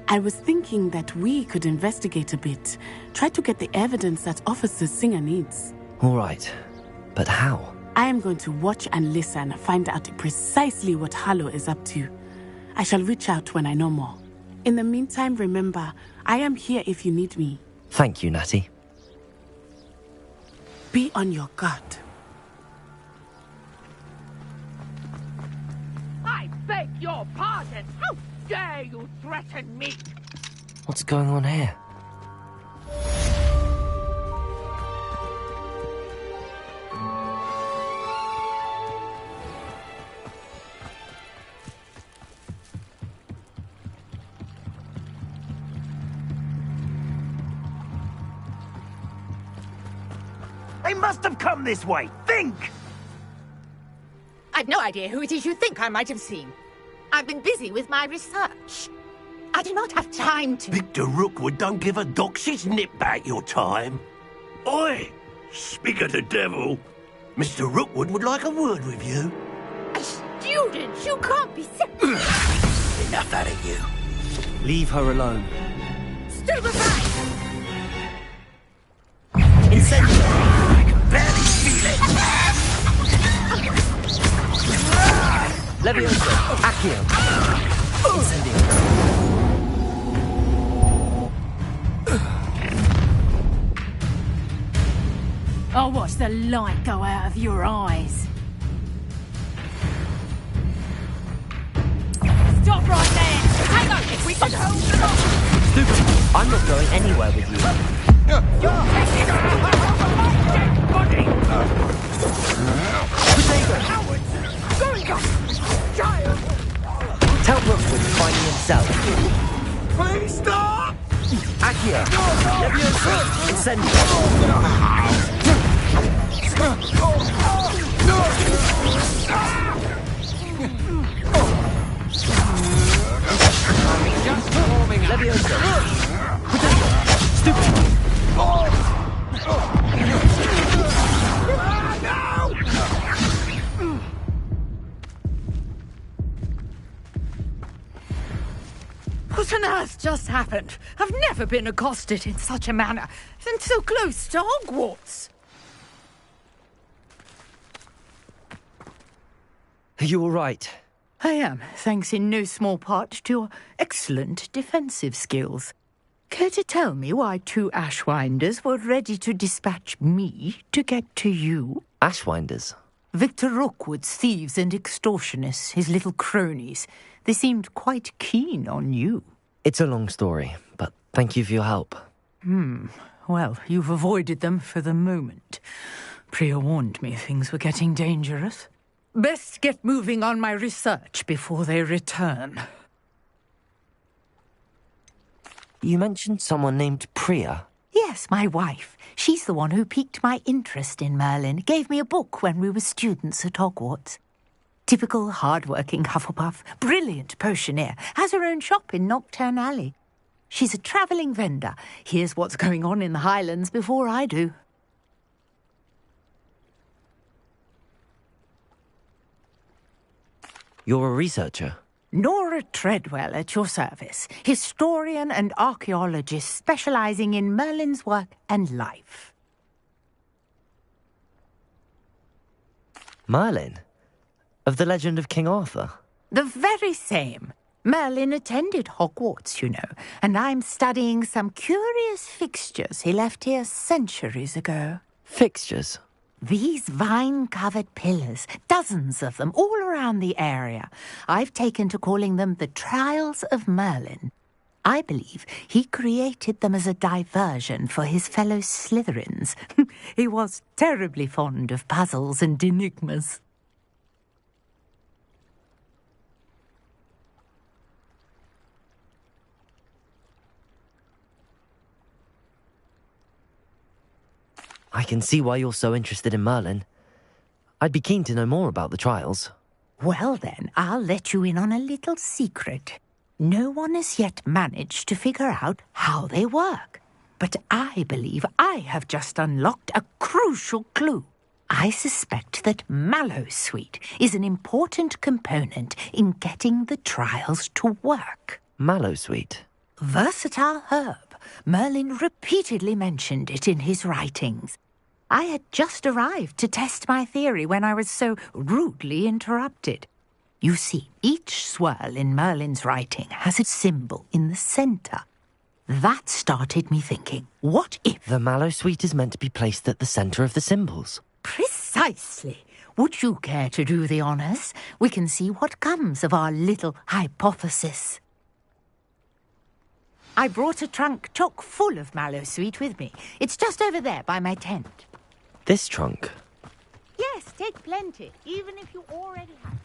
I was thinking that we could investigate a bit, try to get the evidence that Officer Singer needs. All right, but how? I am going to watch and listen, find out precisely what Harlow is up to. I shall reach out when I know more. In the meantime, remember, I am here if you need me. Thank you, Natty. Be on your guard. I beg your pardon! How dare you threaten me? What's going on here? They must have come this way. Think! I've no idea who it is you think I might have seen. I've been busy with my research. I do not have time to... Victor Rookwood don't give a doxy's nip back your time. Oi! Speak of the devil. Mr. Rookwood would like a word with you. A student? You can't be... Enough out of you. Leave her alone. Stupefy! Incendiary! I can barely feel it! Leviosa! Accio! Incendiary! I'll watch the light go out of your eyes. Stop right there! Hang on! If we can hold them off! Stupid! I'm not going anywhere with you. You're taking a dead body! Potato! Child! Tell Rookwood to find me himself. Please stop! Accio! Leviosa! Incendiary! just warming up. What on earth just happened? I've never been accosted in such a manner, and so close to Hogwarts. Are you all right? I am, thanks in no small part to your excellent defensive skills. Care to tell me why 2 Ashwinders were ready to dispatch me to get to you? Ashwinders? Victor Rookwood's thieves and extortionists, his little cronies. They seemed quite keen on you. It's a long story, but thank you for your help. Well, you've avoided them for the moment. Priya warned me things were getting dangerous. Best get moving on my research before they return. You mentioned someone named Priya. Yes, my wife. She's the one who piqued my interest in Merlin. Gave me a book when we were students at Hogwarts. Typical hard-working Hufflepuff, brilliant potioneer, has her own shop in Knockturn Alley. She's a travelling vendor. Hears what's going on in the Highlands before I do. You're a researcher? Nora Treadwell at your service, historian and archaeologist specialising in Merlin's work and life. Merlin? Of the legend of King Arthur? The very same. Merlin attended Hogwarts, you know, and I'm studying some curious fixtures he left here centuries ago. Fixtures? These vine-covered pillars, dozens of them, all around the area. I've taken to calling them the Trials of Merlin. I believe he created them as a diversion for his fellow Slytherins. He was terribly fond of puzzles and enigmas. I can see why you're so interested in Merlin. I'd be keen to know more about the trials. Well then, I'll let you in on a little secret. No one has yet managed to figure out how they work. But I believe I have just unlocked a crucial clue. I suspect that Mallowsweet is an important component in getting the trials to work. Mallowsweet? Versatile herb. Merlin repeatedly mentioned it in his writings. I had just arrived to test my theory when I was so rudely interrupted. You see, each swirl in Merlin's writing has a symbol in the centre. That started me thinking, what if... The Mallowsweet is meant to be placed at the centre of the symbols. Precisely. Would you care to do the honours? We can see what comes of our little hypothesis. I brought a trunk chock full of Mallowsweet with me. It's just over there by my tent. This trunk? Yes, take plenty, even if you already have.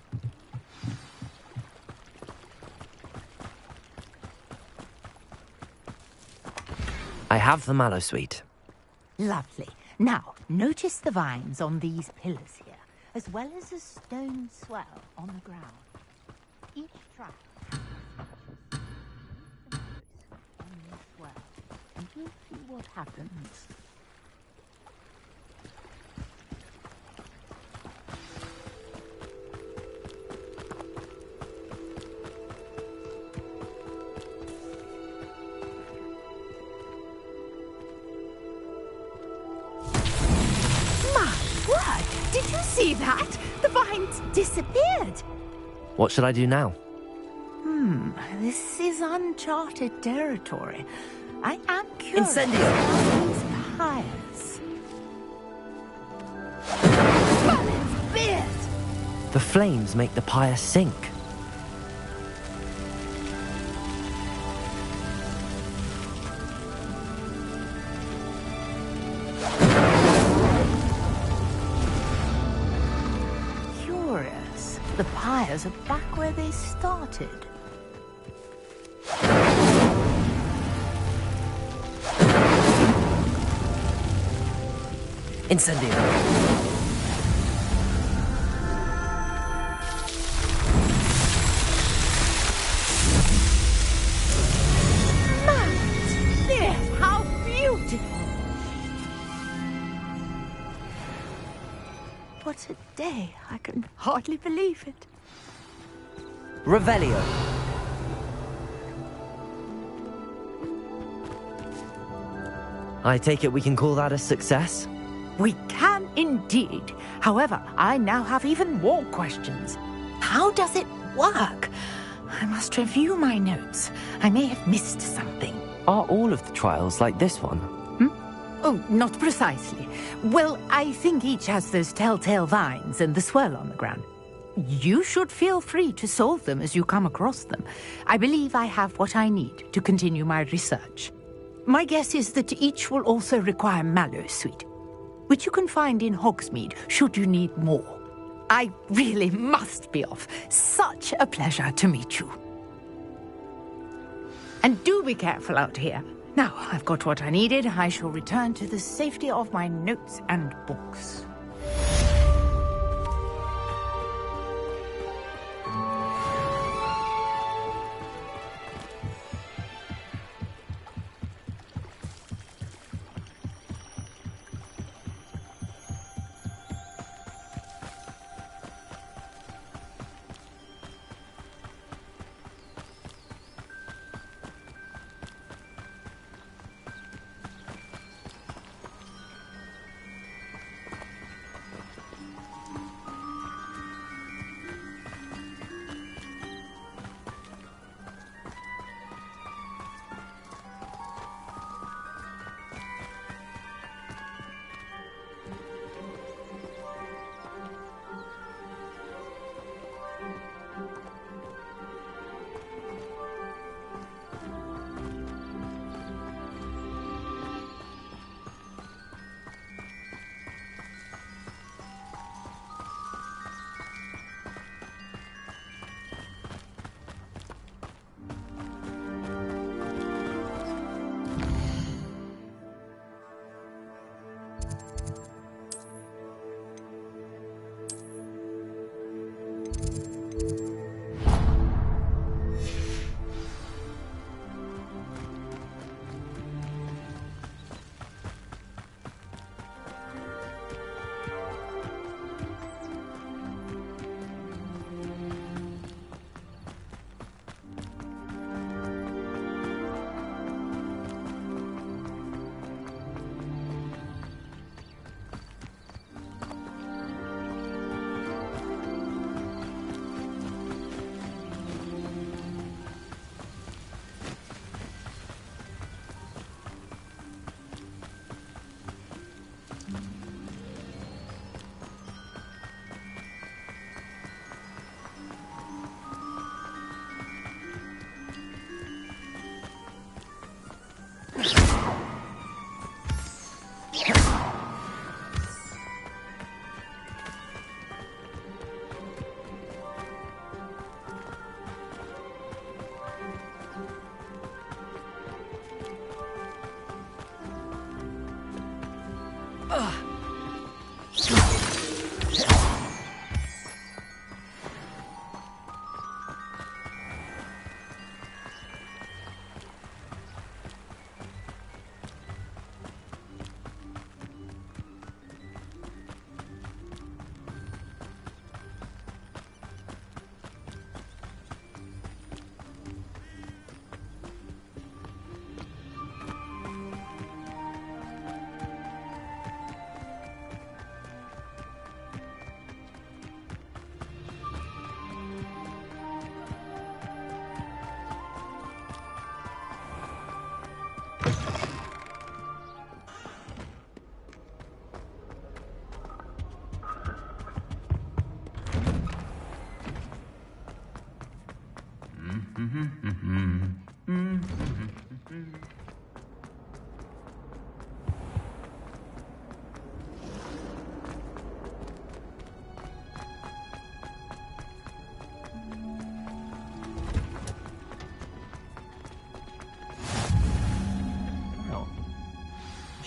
I have the Mallowsweet. Lovely. Now, notice the vines on these pillars here, as well as a stone swell on the ground. Each trunk on this swell, and you'll see what happens. Did you see that? The vines disappeared. What should I do now? This is uncharted territory. I am curious Incendio! about these pyres. Merlin's beard! The flames make the pyre sink. The pyres are back where they started. Incendio! what a day. I can hardly believe it. Revelio. I take it we can call that a success? We can indeed. However, I now have even more questions. How does it work? I must review my notes. I may have missed something. Are all of the trials like this one? Oh, not precisely. Well, I think each has those telltale vines and the swirl on the ground. You should feel free to solve them as you come across them. I believe I have what I need to continue my research. My guess is that each will also require Mallowsweet, which you can find in Hogsmeade should you need more. I really must be off. Such a pleasure to meet you. And do be careful out here. Now, I've got what I needed. I shall return to the safety of my notes and books.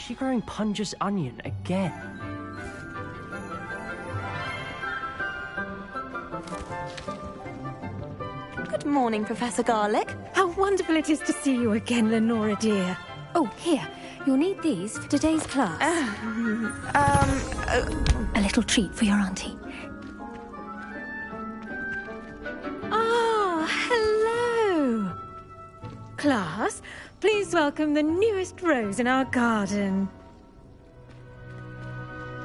She growing Punja's onion again? Good morning, Professor Garlick. How wonderful it is to see you again, Lenora dear. Oh, here, You'll need these for today's class. A little treat for your auntie. Ah, hello! Class, please welcome the newest rose in our garden.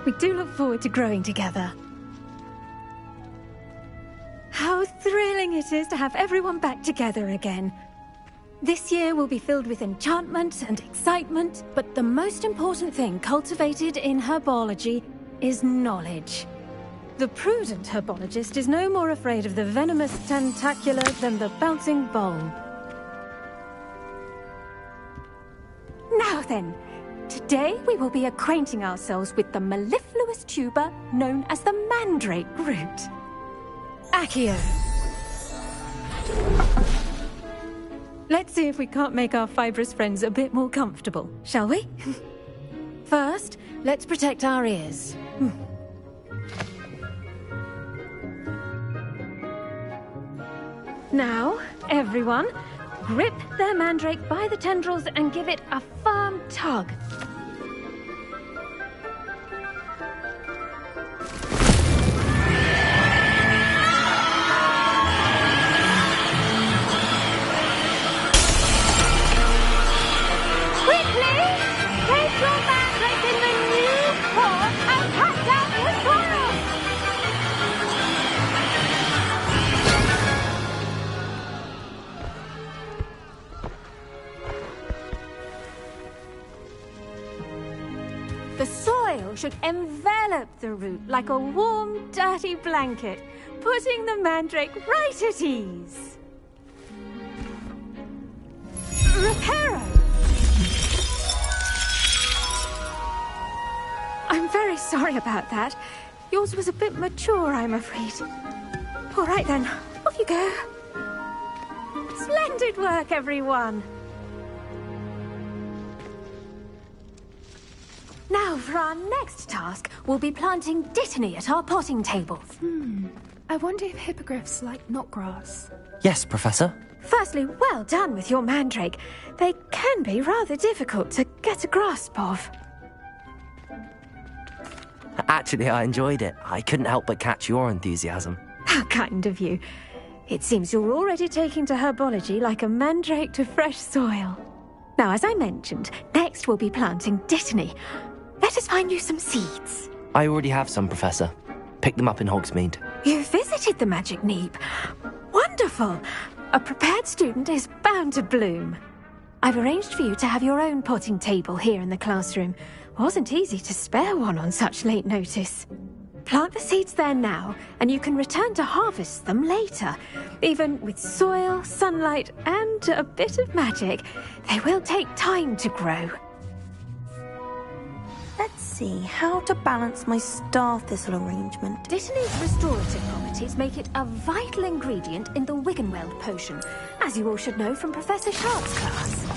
We do look forward to growing together. How thrilling it is to have everyone back together again. This year will be filled with enchantment and excitement, but the most important thing cultivated in herbology is knowledge. The prudent herbologist is no more afraid of the venomous tentacula than the bouncing bulb. Now then, today we will be acquainting ourselves with the mellifluous tuber known as the mandrake root. Accio. Let's see if we can't make our fibrous friends a bit more comfortable, shall we? First, let's protect our ears. Now, everyone, grip their mandrake by the tendrils and give it a firm tug. The soil should envelop the root like a warm, dirty blanket, putting the mandrake right at ease. Reparo! I'm very sorry about that. Yours was a bit mature, I'm afraid. All right then, off you go. Splendid work, everyone. Now, for our next task, we'll be planting dittany at our potting tables. I wonder if hippogriffs like knotgrass. Yes, Professor. Firstly, well done with your mandrake. They can be rather difficult to get a grasp of. Actually, I enjoyed it. I couldn't help but catch your enthusiasm. How kind of you. It seems you're already taking to herbology like a mandrake to fresh soil. Now, as I mentioned, next we'll be planting dittany. Let us find you some seeds. I already have some, Professor. Pick them up in Hogsmeade. You visited the Magic Neep. Wonderful. A prepared student is bound to bloom. I've arranged for you to have your own potting table here in the classroom. Wasn't easy to spare one on such late notice. Plant the seeds there now, and you can return to harvest them later. Even with soil, sunlight, and a bit of magic, they will take time to grow. Let's see how to balance my star thistle arrangement. Dittany's restorative properties make it a vital ingredient in the Wiggenweld potion, as you all should know from Professor Sharp's class.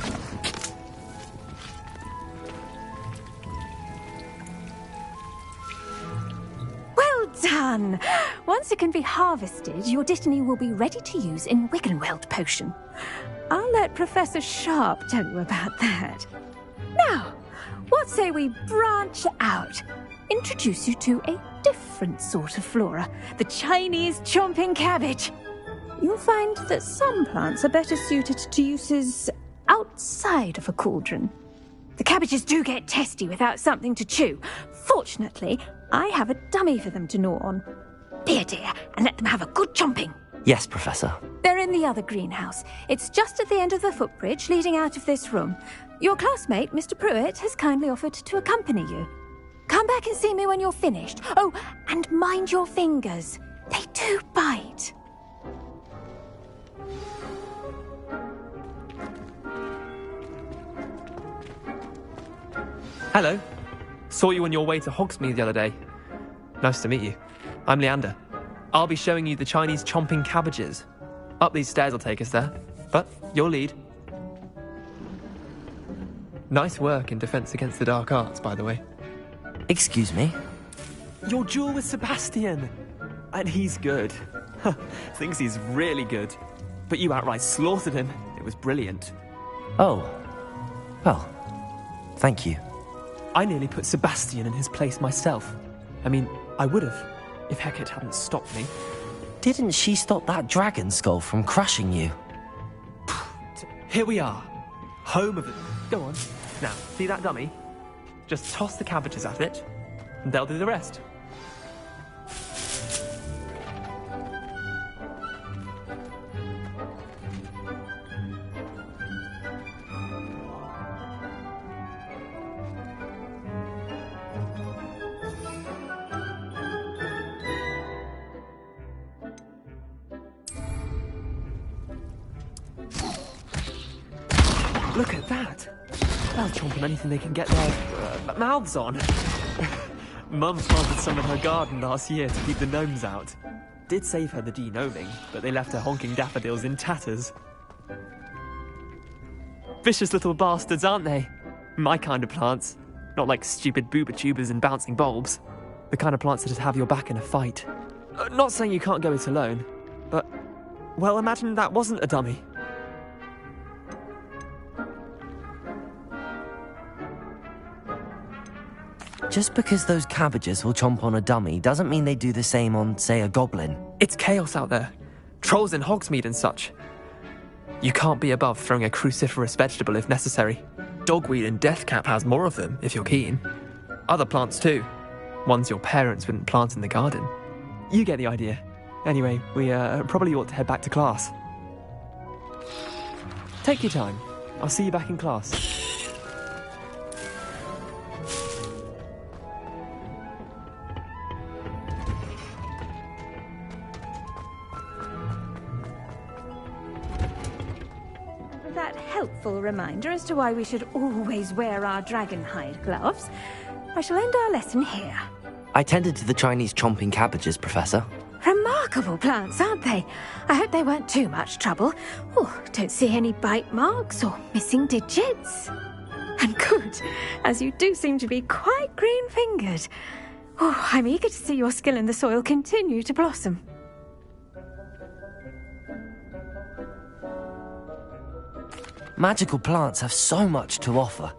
Well done! Once it can be harvested, your dittany will be ready to use in Wiggenweld potion. I'll let Professor Sharp tell you about that. Now, what say we branch out? Introduce you to a different sort of flora, the Chinese chomping cabbage. You'll find that some plants are better suited to uses outside of a cauldron. The cabbages do get testy without something to chew. Fortunately, I have a dummy for them to gnaw on. Be a dear and let them have a good chomping. Yes, Professor. They're in the other greenhouse. It's just at the end of the footbridge leading out of this room. Your classmate, Mr. Pruitt, has kindly offered to accompany you. Come back and see me when you're finished. Oh, and mind your fingers. They do bite. Hello. Saw you on your way to Hogsmeade the other day. Nice to meet you. I'm Leander. I'll be showing you the Chinese chomping cabbages. Up these stairs will take us there, but your lead. Nice work in Defense Against the Dark Arts, by the way. Excuse me? Your duel with Sebastian! And he's good. Thinks he's really good. But you outright slaughtered him. It was brilliant. Oh. Well, Thank you. I nearly put Sebastian in his place myself. I mean, I would have, if Hecate hadn't stopped me. Didn't she stop that dragon skull from crushing you? Here we are. Home of it. Go on. Now, see that dummy? Just toss the cabbages at it, and they'll do the rest. Look at that! They'll chomp on anything they can get their mouths on. Mum planted some in her garden last year to keep the gnomes out. Did save her the de-gnoming, but they left her honking daffodils in tatters. Vicious little bastards, aren't they? My kind of plants. Not like stupid booba tubers and bouncing bulbs. The kind of plants that'd have your back in a fight. Not saying you can't go it alone, but... well, imagine that wasn't a dummy. Just because those cabbages will chomp on a dummy doesn't mean they do the same on, say, a goblin. It's chaos out there. Trolls in Hogsmeade and such. You can't be above throwing a cruciferous vegetable if necessary. Dogweed and deathcap has more of them, if you're keen. Other plants too. Ones your parents wouldn't plant in the garden. You get the idea. Anyway, we probably ought to head back to class. Take your time. I'll see you back in class. Helpful reminder as to why we should always wear our dragonhide gloves. I shall end our lesson here. I tended to the Chinese chomping cabbages, Professor. Remarkable plants, aren't they? I hope they weren't too much trouble. Oh, don't see any bite marks or missing digits. And good, as you do seem to be quite green-fingered. Oh, I'm eager to see your skill in the soil continue to blossom. Magical plants have so much to offer.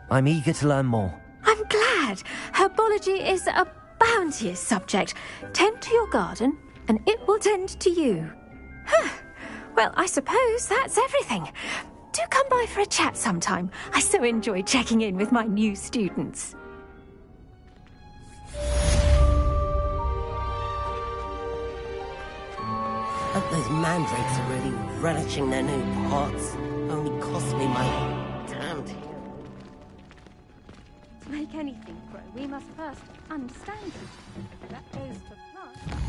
I'm eager to learn more. I'm glad. Herbology is a bounteous subject. Tend to your garden, and it will tend to you. Well, I suppose that's everything. Do come by for a chat sometime. I so enjoy checking in with my new students. Hope those mandrakes are really relishing their new pots. Only cost me my damned. To make anything grow, we must first understand it. That goes for plants.